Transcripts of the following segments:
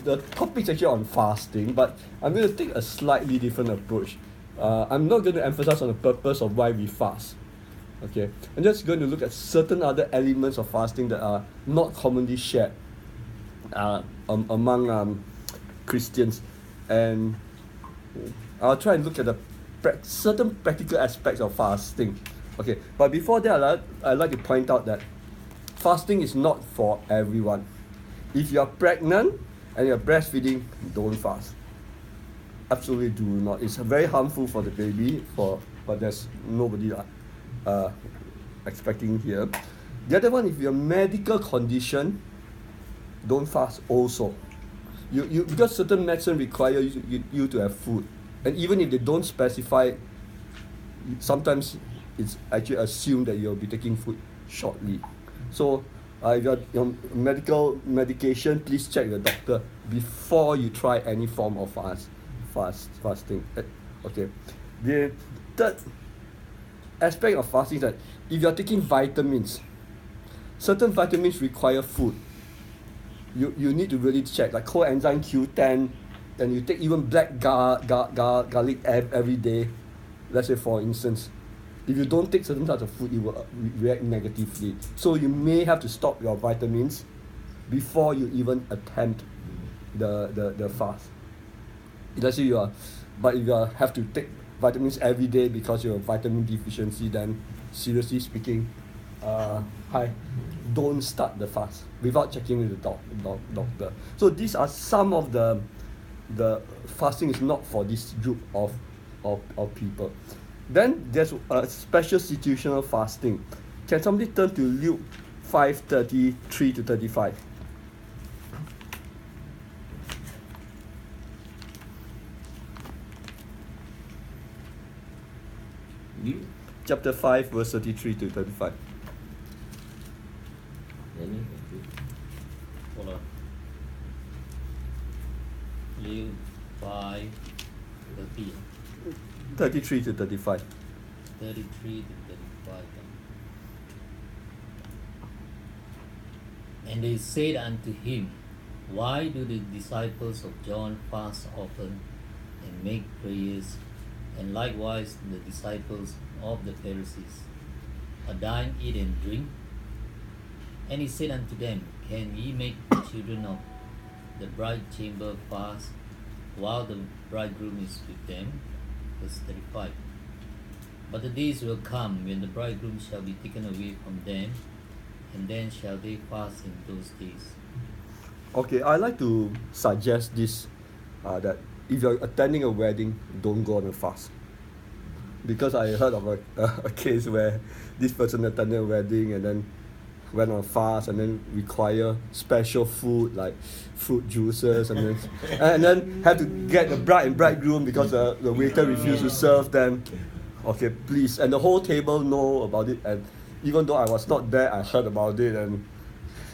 the topic is actually on fasting, but I'm going to take a slightly different approach. I'm not going to emphasize on the purpose of why we fast. Okay, I'm just going to look at certain other elements of fasting that are not commonly shared among Christians, and I'll try and look at the certain practical aspects of fasting. Okay, but before that, I'd like to point out that fasting is not for everyone. If you're pregnant and you're breastfeeding, don't fast. Absolutely do not. It's very harmful for the baby, but there's nobody expecting here. The other one, if you're medical condition, don't fast also. You because certain medicine require you to have food, and even if they don't specify, sometimes it's actually assumed that you'll be taking food shortly. So if you're on medication, please check your doctor before you try any form of fasting. Okay. The third aspect of fasting is that if you're taking vitamins, certain vitamins require food. You need to really check, like coenzyme Q10, and you take even black garlic every day. Let's say, for instance, if you don't take certain types of food, you will react negatively. So you may have to stop your vitamins before you even attempt the fast. Let's say if you have to take vitamins every day because you have vitamin deficiency, then seriously speaking, don't start the fast without checking with the doctor. So these are some of the fasting is not for this group of people. Then there's a special situational fasting. Can somebody turn to Luke 5:33 to 35? Chapter 5, verse 33 to 35. Hold on. Luke 5, 33 to 35. 33 to 35. And they said unto him, Why do the disciples of John fast often and make prayers, and likewise the disciples of the Pharisees dine, eat, and drink? And he said unto them, Can ye make the children of the bride chamber fast while the bridegroom is with them? Verse 35. But the days will come when the bridegroom shall be taken away from them, and then shall they fast in those days. Okay, I like to suggest this, that if you're attending a wedding, don't go on a fast. Because I heard of a case where this person attended a wedding and then went on a fast and then require special food like fruit juices and then had to get the bride and bridegroom because the waiter refused to serve them. Okay, please. And the whole table know about it, and even though I was not there, I heard about it, and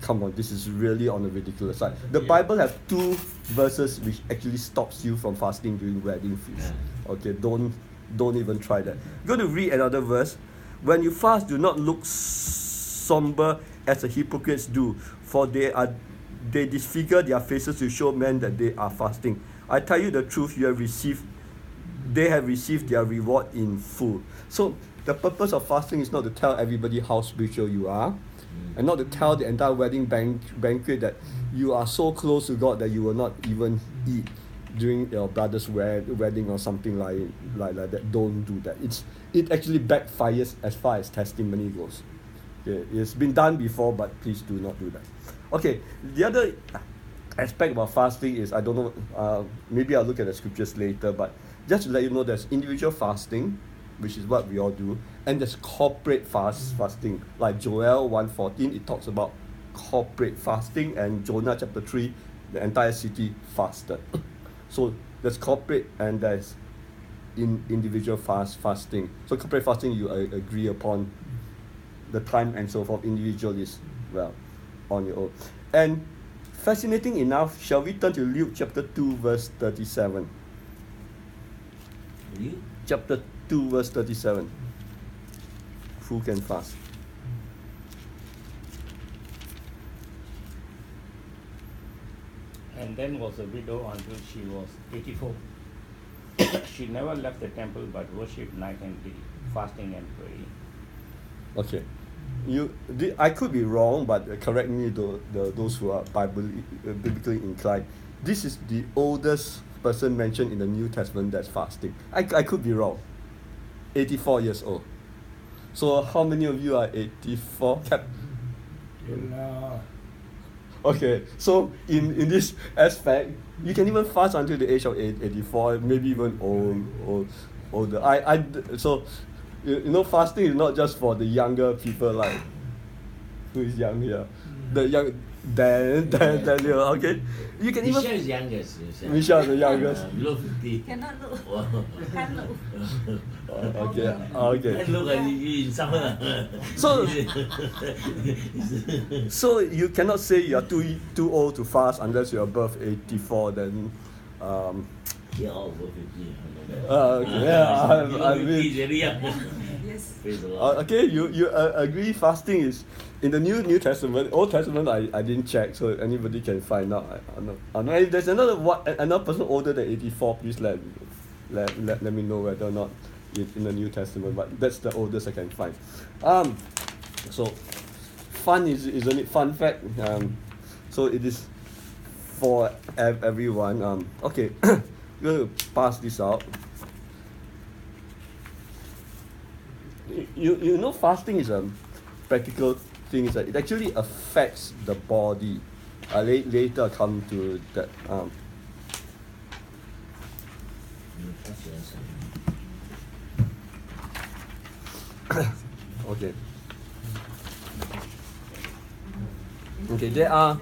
come on, this is really on the ridiculous side. The Bible has 2 verses which actually stops you from fasting during wedding feast. Okay, don't even try that. I'm going to read another verse. When you fast, do not look somber as the hypocrites do, for they disfigure their faces to show men that they are fasting. I tell you the truth, they have received their reward in full. So the purpose of fasting is not to tell everybody how spiritual you are, and not to tell the entire wedding banquet that you are so close to God that you will not even eat during your brother's wedding or something like that. Don't do that. It actually backfires as far as testimony goes. Okay, it's been done before, but please do not do that. Okay, the other aspect about fasting is, I don't know, maybe I'll look at the scriptures later, but just to let you know, there's individual fasting, which is what we all do, and there's corporate fasting. Like Joel 1:14, it talks about corporate fasting, and Jonah chapter 3, the entire city fasted. So there's corporate and there's individual fasting. So corporate fasting, you agree upon the time and so forth. Individual is, well, on your own. And fascinating enough, shall we turn to Luke chapter 2 verse 37? Luke? Chapter 2 verse 37. Who can fast? and then was a widow until she was 84. She never left the temple but worshipped night and day, fasting and praying. Okay. I could be wrong, but correct me, those who are biblically inclined. This is the oldest person mentioned in the New Testament that's fasting. I could be wrong. 84 years old. So how many of you are 84? Okay, so in this aspect, you can even fast until the age of 84, maybe even older. So you know, fasting is not just for the younger people, like who is young here, the young Daniel. Okay, you can Michelle even is youngest. Michelle is the youngest. Below 50. Cannot look. Wow. Can't look. Okay. Can look at you in summer. So you cannot say you are too old to fast unless you're above 84. Then You're all over 50. okay, yeah, I mean, He's very young. Yes. Praise the Lord. okay, you agree fasting is in the New Testament. Old Testament I didn't check, so anybody can find out. I know if there's another person older than 84, please let me know whether or not it's in the New Testament. But that's the oldest I can find. So fun isn't it? Fun fact. So it is for everyone. Okay, we're going to pass this out. You know, fasting is a practical thing. Is that it actually affects the body. Later I'll come to that. Okay. Okay, there are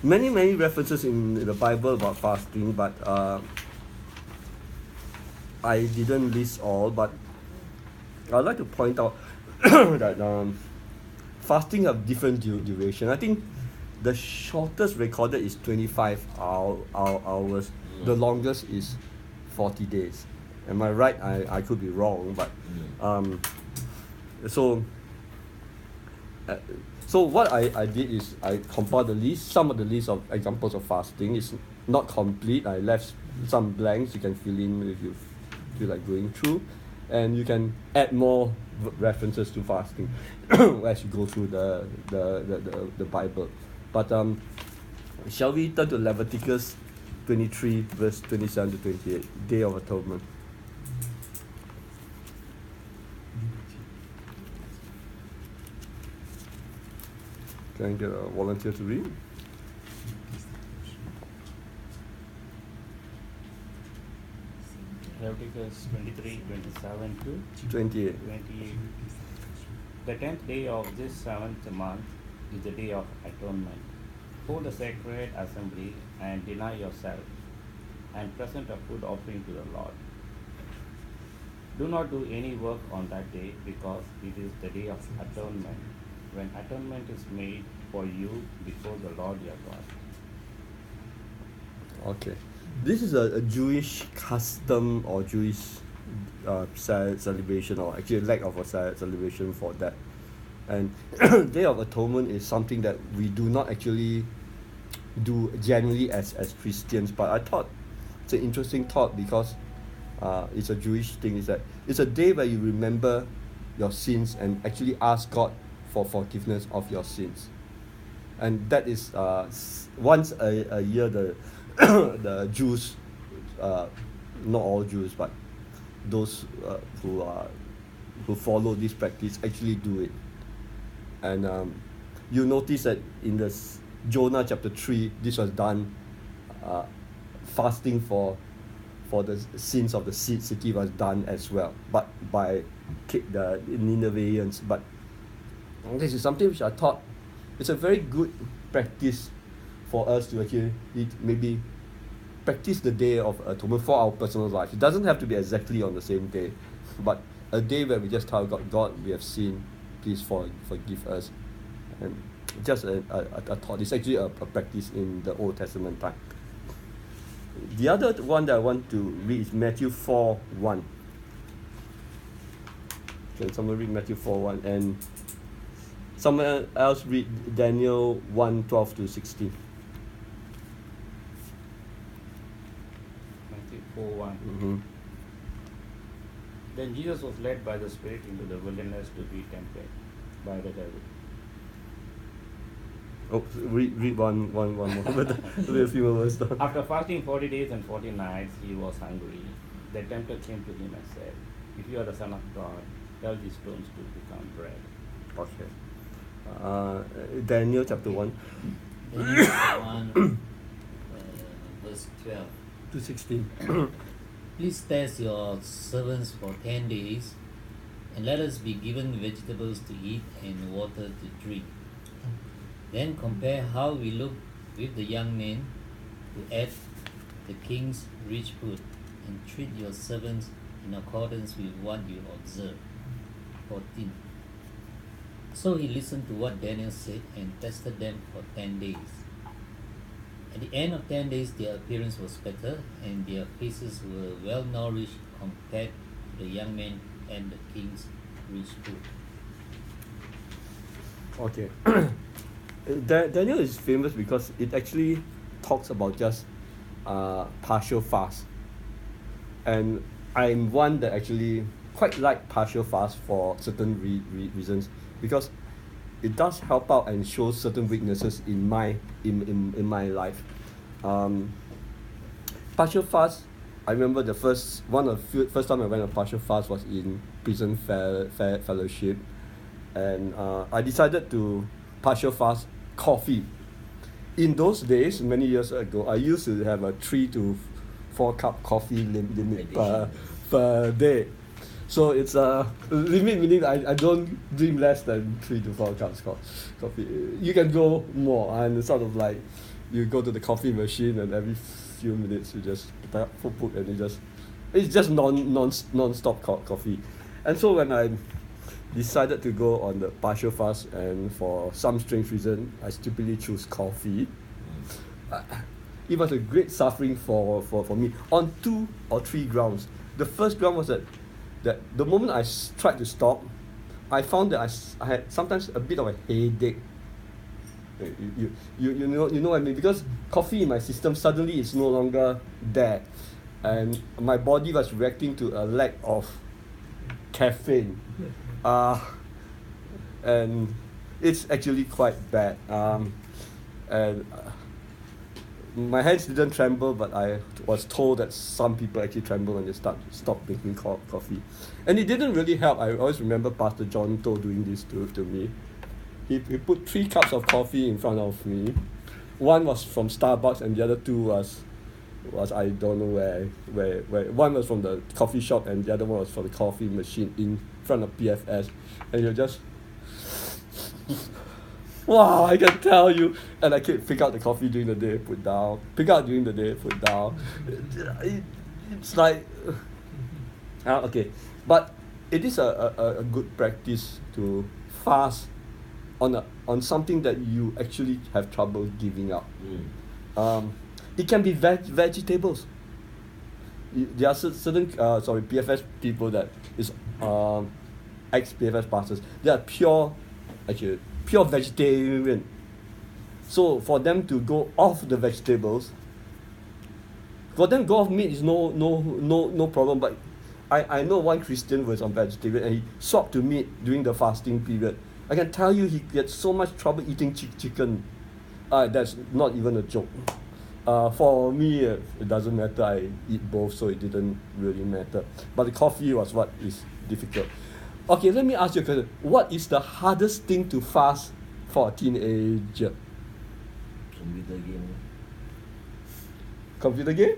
many references in the Bible about fasting, but I didn't list all. But I'd like to point out that fasting have different duration. I think the shortest recorded is 25 hours. The longest is 40 days. Am I right? I could be wrong, but so what I did is I compiled the list. Some of the list of examples of fasting is not complete. I left some blanks. You can fill in if you feel like going through, and you can add more references to fasting as you go through the Bible. But shall we turn to Leviticus 23 verse 27 to 28, Day of Atonement. Can I get a volunteer to read? Leviticus 23:27 to 28. 28. The 10th day of this 7th month is the day of atonement. Hold a sacred assembly and deny yourself, and present a food offering to the Lord. Do not do any work on that day, because it is the day of atonement, when atonement is made for you before the Lord your God. Okay. This is a Jewish custom or Jewish celebration, or actually lack of a celebration for that. And Day of Atonement is something that we do not actually do generally as Christians, but I thought it's an interesting thought because it's a Jewish thing. Is that it's a day where you remember your sins and actually ask God for forgiveness of your sins. And that is once a year the Jews, not all Jews, but those who follow this practice actually do it. And you notice that in the Jonah chapter 3, this was done. Fasting for the sins of the city was done as well, but by the Ninevians. But this is something which I thought it's a very good practice for us to actually maybe practice the Day of Atonement for our personal life. It doesn't have to be exactly on the same day, but a day where we just tell God, we have sinned, please forgive us. And just a thought. It's actually a practice in the Old Testament time. The other one that I want to read is Matthew 4:1. Can someone read Matthew 4:1, and someone else read Daniel 1:12 to 16? 4:1. Mm-hmm. Then Jesus was led by the Spirit into the wilderness to be tempted by the devil. Oh, read one more. Read a few more words down. After fasting 40 days and 40 nights, he was hungry. The tempter came to him and said, "If you are the Son of God, tell these stones to become bread." Okay. Daniel chapter 1 Daniel chapter 1, verse 12. to 16. Please test your servants for 10 days, and let us be given vegetables to eat and water to drink. Then compare how we look with the young men to add the king's rich food, and treat your servants in accordance with what you observe. 14. So he listened to what Daniel said and tested them for 10 days. At the end of 10 days, their appearance was better, and their faces were well nourished compared to the young men and the king's rich food. Okay. Daniel is famous because it actually talks about just partial fast. And I'm one that actually quite like partial fast for certain reasons, because it does help out and shows certain weaknesses in my life. Partial fast, I remember the first time I went on partial fast was in prison fellowship, and I decided to partial fast coffee. In those days, many years ago, I used to have a 3 to 4 cup coffee limit per day. So it's a limit, meaning I don't drink less than 3 to 4 cups coffee. You can go more, and it's sort of like you go to the coffee machine, and every few minutes you just put and it's just non-stop coffee. And so when I decided to go on the partial fast, and for some strange reason I stupidly choose coffee, it was a great suffering for me on 2 or 3 grounds. The first ground was that the moment I tried to stop, I found that I had sometimes a bit of a headache. You know what I mean, because coffee in my system suddenly is no longer there, and my body was reacting to a lack of caffeine, and it's actually quite bad. And my hands didn't tremble, but I was told that some people actually tremble when they stop drinking coffee, and it didn't really help. I always remember Pastor John Toh doing this to me. He put 3 cups of coffee in front of me. One was from Starbucks, and the other 2 was I don't know where. One was from the coffee shop, and the other one was from the coffee machine in front of PFS. And you're just, wow, I can tell you. And I keep pick out the coffee during the day, put down. Pick out during the day, put down. It's like, okay. But it is a good practice to fast on something that you actually have trouble giving up. It can be vegetables. There are certain PFS people that is ex-PFS pastors. They are pure vegetarian. So for them to go off the vegetables, for them go off meat is no problem. But I know one Christian who is on vegetarian, and he swapped to meat during the fasting period. I can tell you he gets so much trouble eating chicken. That's not even a joke. For me, it doesn't matter. I eat both, so it didn't really matter. But the coffee was what is difficult. Okay, let me ask you a question. What is the hardest thing to fast for a teenager? Computer game. Computer game?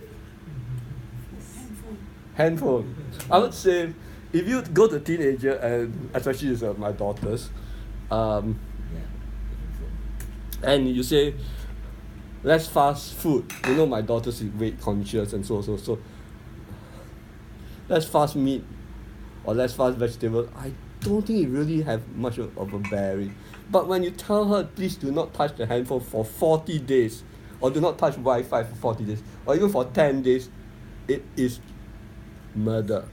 Handphone. I would say if you go to teenager, and especially my daughters, and you say, let's fast food. You know, my daughter's weight conscious, and so. Let's fast meat, or let's fast vegetable. I don't think it really have much of a bearing. But when you tell her, please do not touch the handphone for 40 days, or do not touch Wi-Fi for 40 days, or even for 10 days, it is murder.